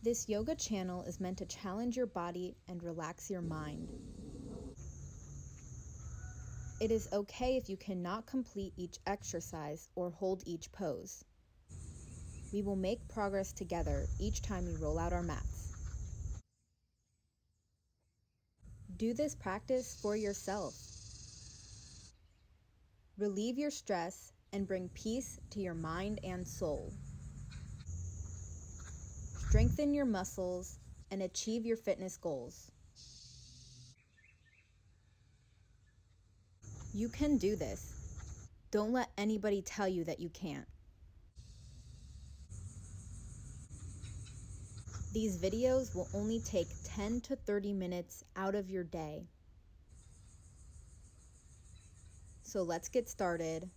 This yoga channel is meant to challenge your body and relax your mind. It is okay if you cannot complete each exercise or hold each pose. We will make progress together each time we roll out our mats. Do this practice for yourself. Relieve your stress and bring peace to your mind and soul. Strengthen your muscles and achieve your fitness goals. You can do this. Don't let anybody tell you that you can't. These videos will only take 10 to 30 minutes out of your day. So let's get started.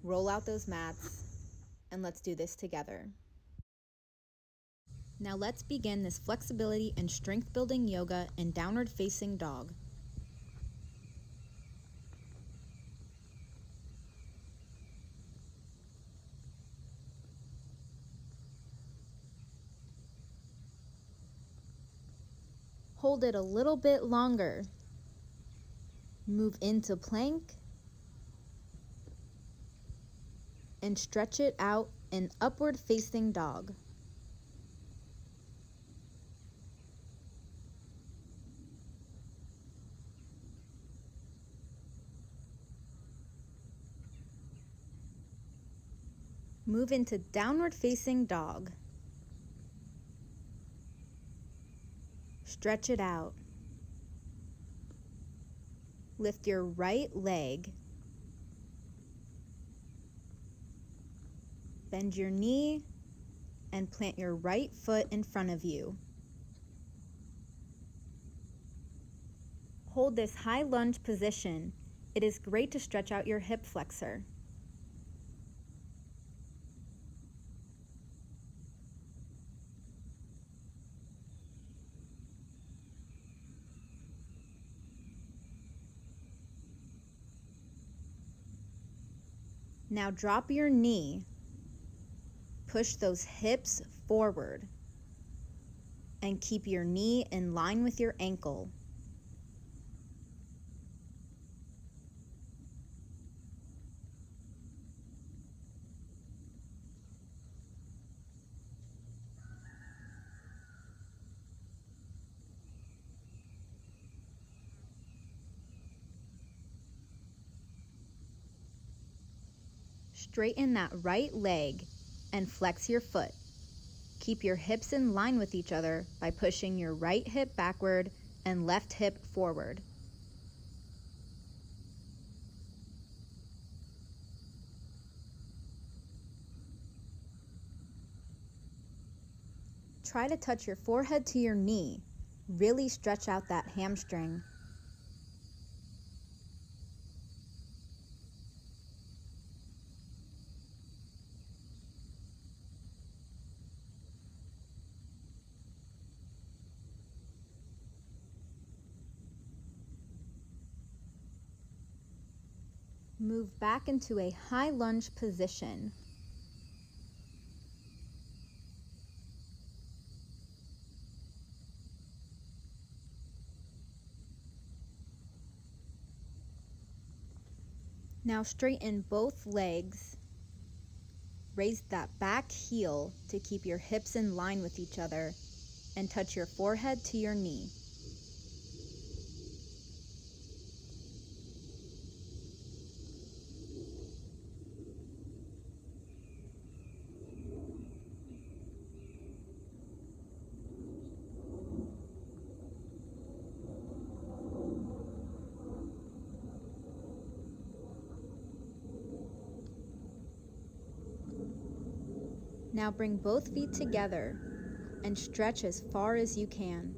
Roll out those mats and let's do this together. Now let's begin this flexibility and strength building yoga in downward facing dog. Hold it a little bit longer. Move into plank and stretch it out in upward facing dog. Move into downward facing dog. Stretch it out. Lift your right leg. Bend your knee and plant your right foot in front of you. Hold this high lunge position. It is great to stretch out your hip flexor. Now drop your knee. Push those hips forward and keep your knee in line with your ankle. Straighten that right leg and flex your foot. Keep your hips in line with each other by pushing your right hip backward and left hip forward. Try to touch your forehead to your knee. Really stretch out that hamstring. Move back into a high lunge position. Now straighten both legs. Raise that back heel to keep your hips in line with each other and touch your forehead to your knee. Now bring both feet together and stretch as far as you can.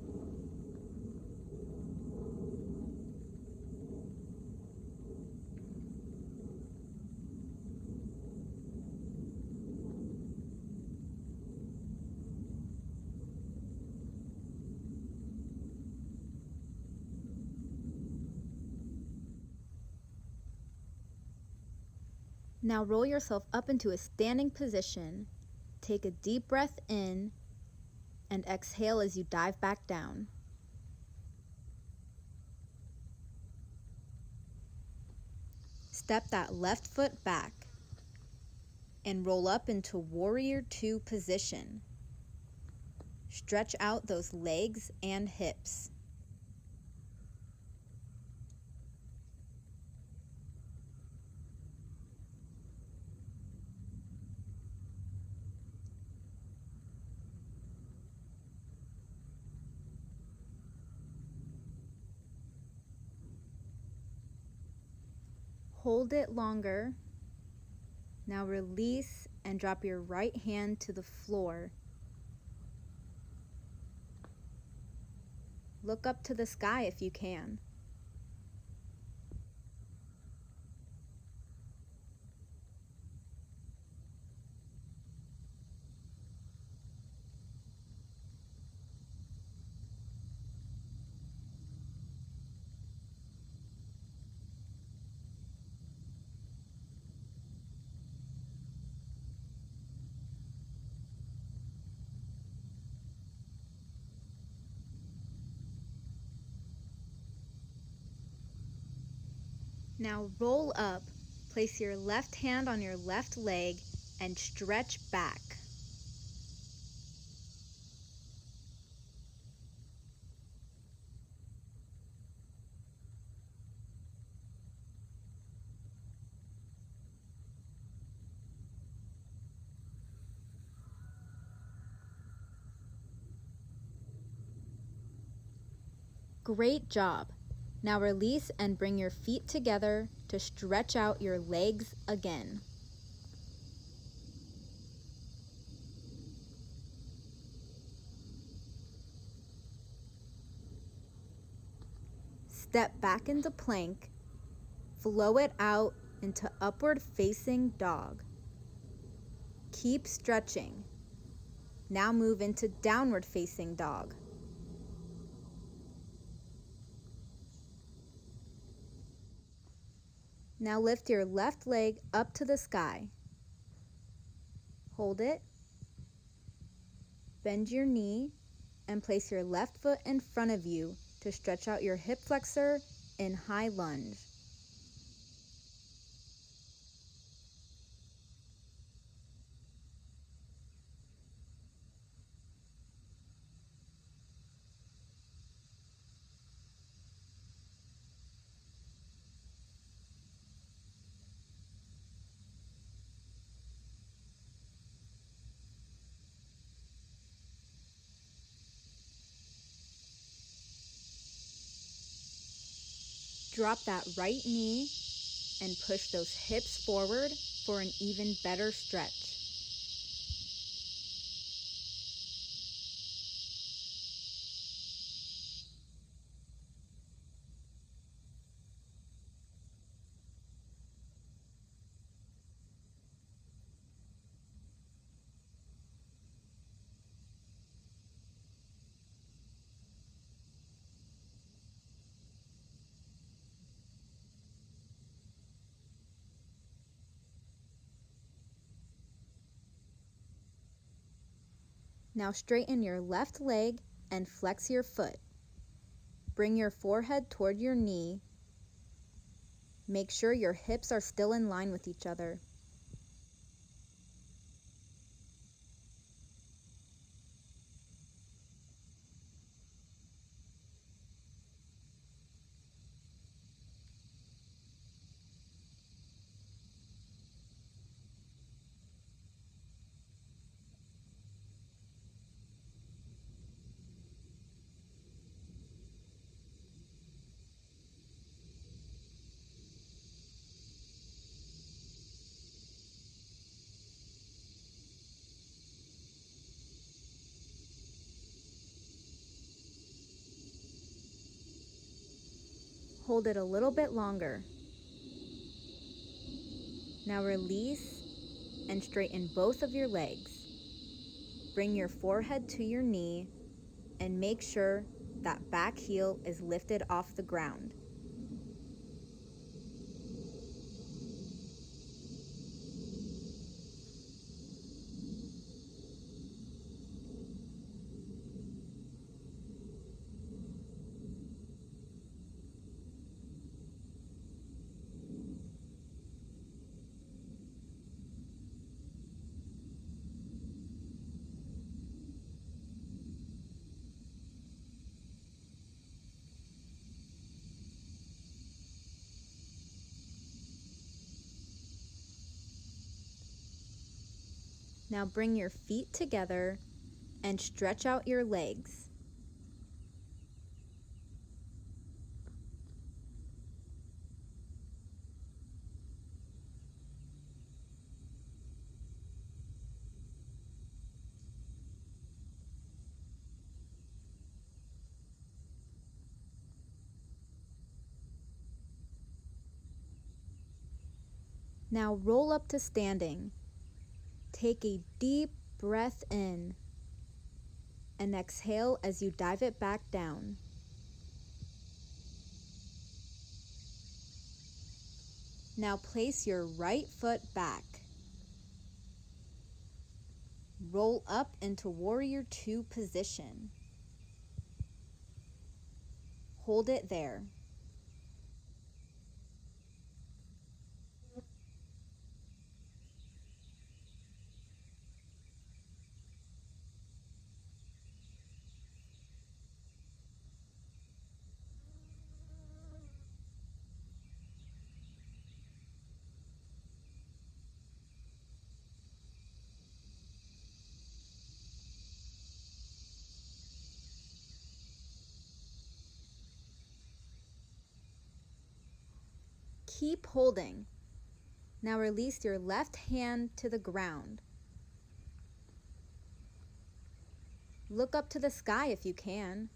Now roll yourself up into a standing position. Take a deep breath in and exhale as you dive back down. Step that left foot back and roll up into Warrior Two position. Stretch out those legs and hips. Hold it longer. Now release and drop your right hand to the floor. Look up to the sky if you can. Now roll up, place your left hand on your left leg, and stretch back. Great job. Now release and bring your feet together to stretch out your legs again. Step back into plank, flow it out into upward facing dog. Keep stretching. Now move into downward facing dog. Now lift your left leg up to the sky. Hold it. Bend your knee and place your left foot in front of you to stretch out your hip flexor in high lunge. Drop that right knee and push those hips forward for an even better stretch. Now straighten your left leg and flex your foot. Bring your forehead toward your knee. Make sure your hips are still in line with each other. Hold it a little bit longer. Now release and straighten both of your legs. Bring your forehead to your knee and make sure that back heel is lifted off the ground. Now bring your feet together and stretch out your legs. Now roll up to standing. Take a deep breath in and exhale as you dive it back down. Now place your right foot back. Roll up into Warrior Two position. Hold it there. Keep holding. Now release your left hand to the ground. Look up to the sky if you can.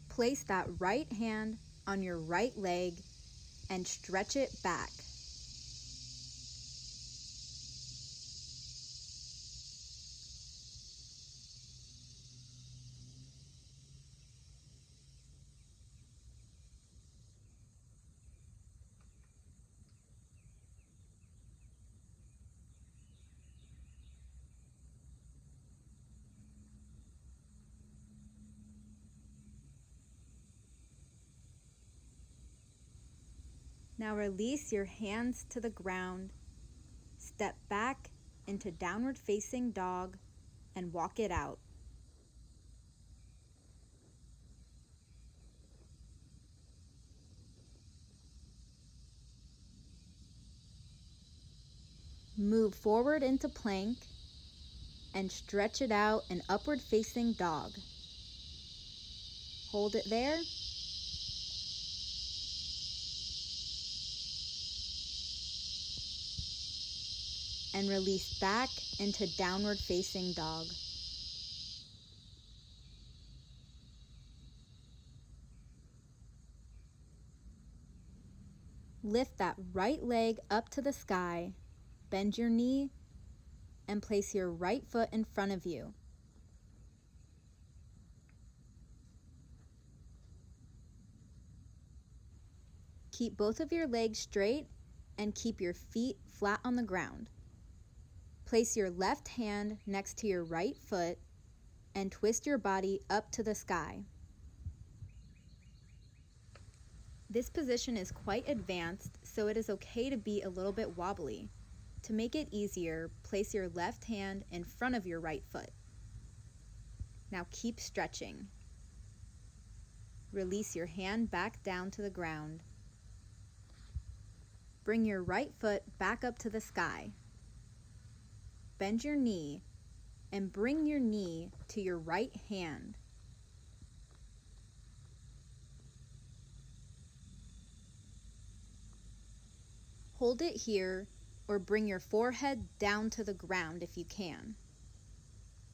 Place that right hand on your right leg and stretch it back. Now release your hands to the ground, step back into downward facing dog, and walk it out. Move forward into plank and stretch it out in upward facing dog. Hold it there. And release back into downward facing dog. Lift that right leg up to the sky, bend your knee, and place your right foot in front of you. Keep both of your legs straight and keep your feet flat on the ground. Place your left hand next to your right foot and twist your body up to the sky. This position is quite advanced, so it is okay to be a little bit wobbly. To make it easier, place your left hand in front of your right foot. Now keep stretching. Release your hand back down to the ground. Bring your right foot back up to the sky. Bend your knee and bring your knee to your right hand. Hold it here or bring your forehead down to the ground if you can.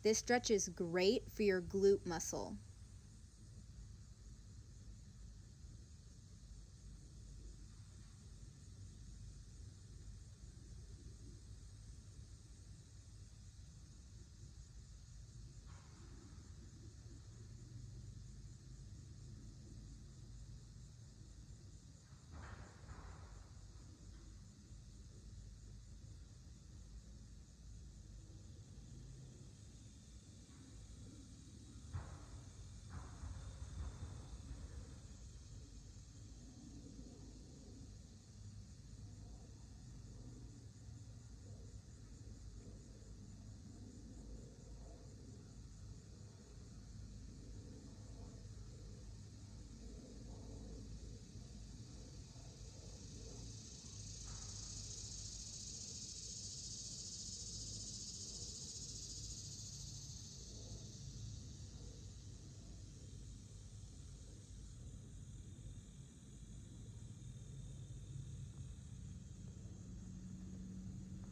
This stretch is great for your glute muscle.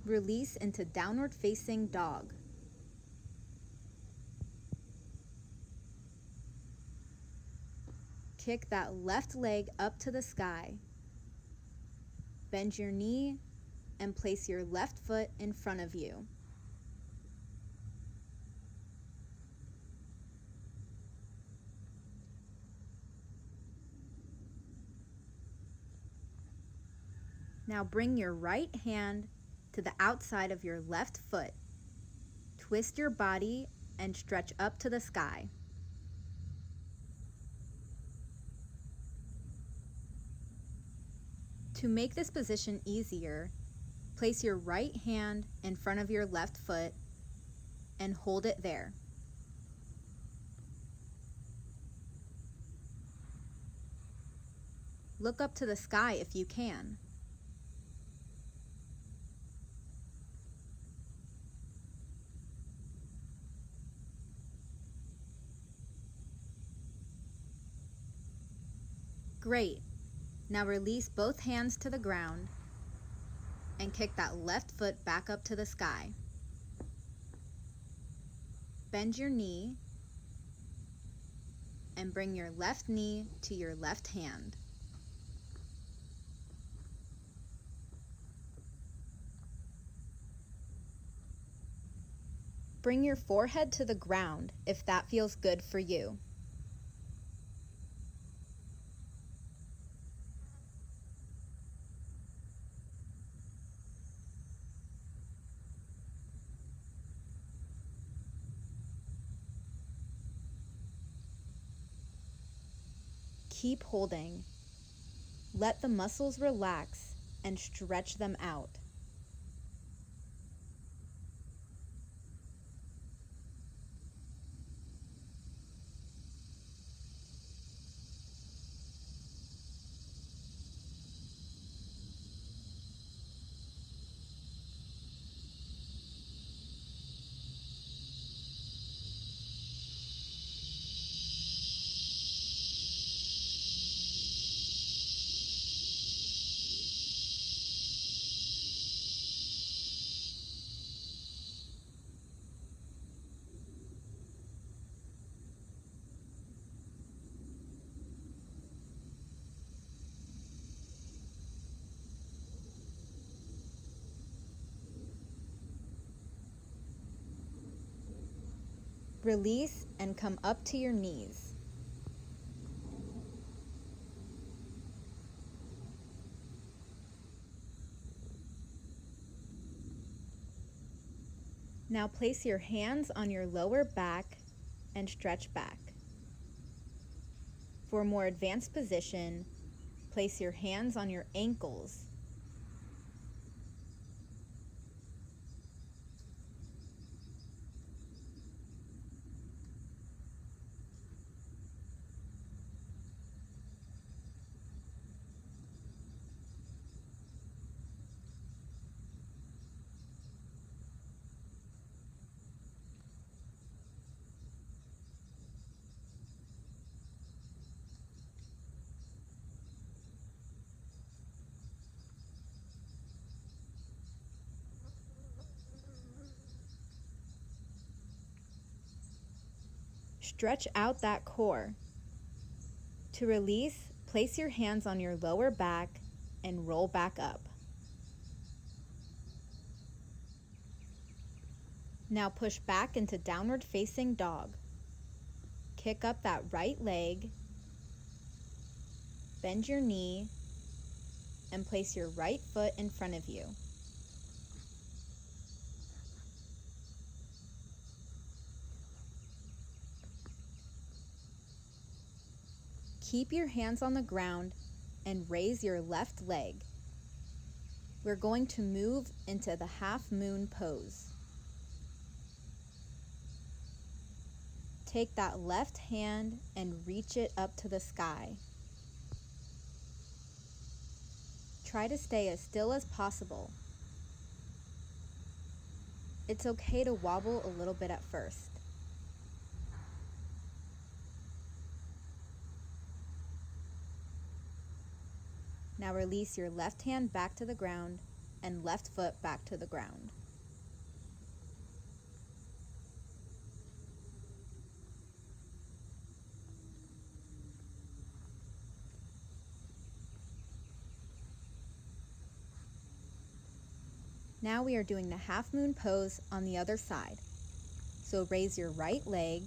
Release into downward facing dog. Kick that left leg up to the sky. Bend your knee and place your left foot in front of you. Now bring your right hand to the outside of your left foot. Twist your body and stretch up to the sky. To make this position easier, place your right hand in front of your left foot and hold it there. Look up to the sky if you can. Great. Now release both hands to the ground and kick that left foot back up to the sky. Bend your knee and bring your left knee to your left hand. Bring your forehead to the ground if that feels good for you. Keep holding. Let the muscles relax and stretch them out. Release and come up to your knees. Now place your hands on your lower back and stretch back. For a more advanced position, place your hands on your ankles. Stretch out that core. To release, place your hands on your lower back and roll back up. Now push back into downward facing dog. Kick up that right leg, bend your knee, and place your right foot in front of you. Keep your hands on the ground and raise your left leg. We're going to move into the half moon pose. Take that left hand and reach it up to the sky. Try to stay as still as possible. It's okay to wobble a little bit at first. Now release your left hand back to the ground and left foot back to the ground. Now we are doing the half moon pose on the other side. So raise your right leg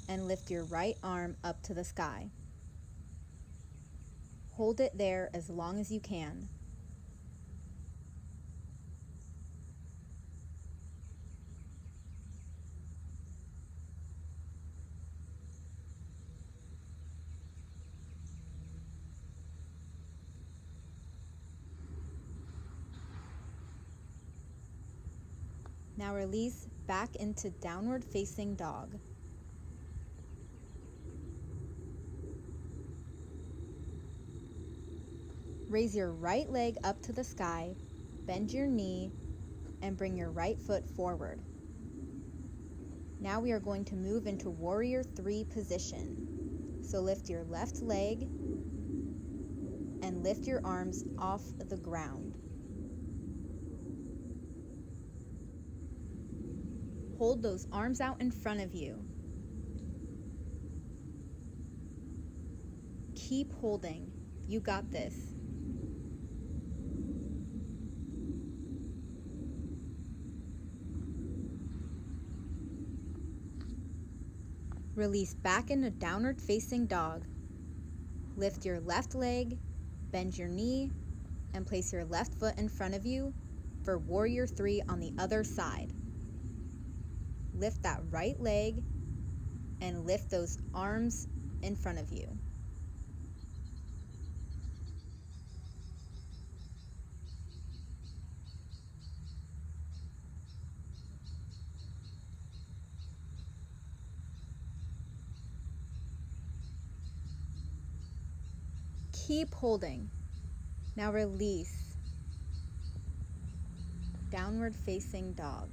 and lift your right arm up to the sky. Hold it there as long as you can. Now release back into downward facing dog. Raise your right leg up to the sky, bend your knee, and bring your right foot forward. Now we are going to move into Warrior 3 position. So lift your left leg and lift your arms off the ground. Hold those arms out in front of you. Keep holding. You got this. Release back into downward facing dog. Lift your left leg, bend your knee, and place your left foot in front of you for Warrior 3 on the other side. Lift that right leg and lift those arms in front of you. Keep holding. Now release. Downward facing dog.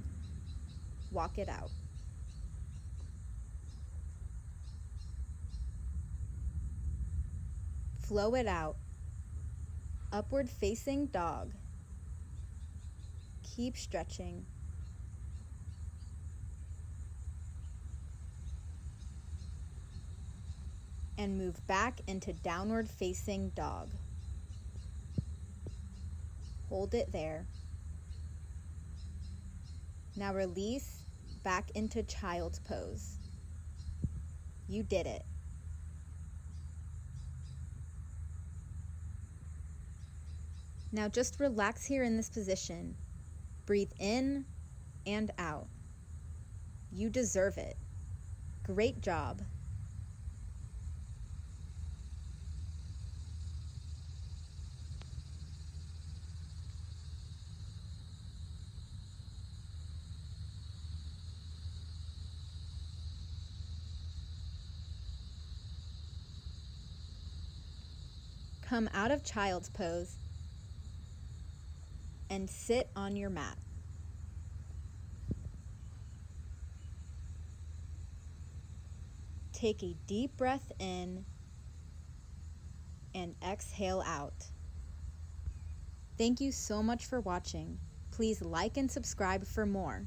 Walk it out. Flow it out. Upward facing dog. Keep stretching. And move back into downward facing dog. Hold it there. Now release back into child's pose. You did it. Now just relax here in this position. Breathe in and out. You deserve it. Great job. Come out of child's pose and sit on your mat. Take a deep breath in and exhale out. Thank you so much for watching. Please like and subscribe for more.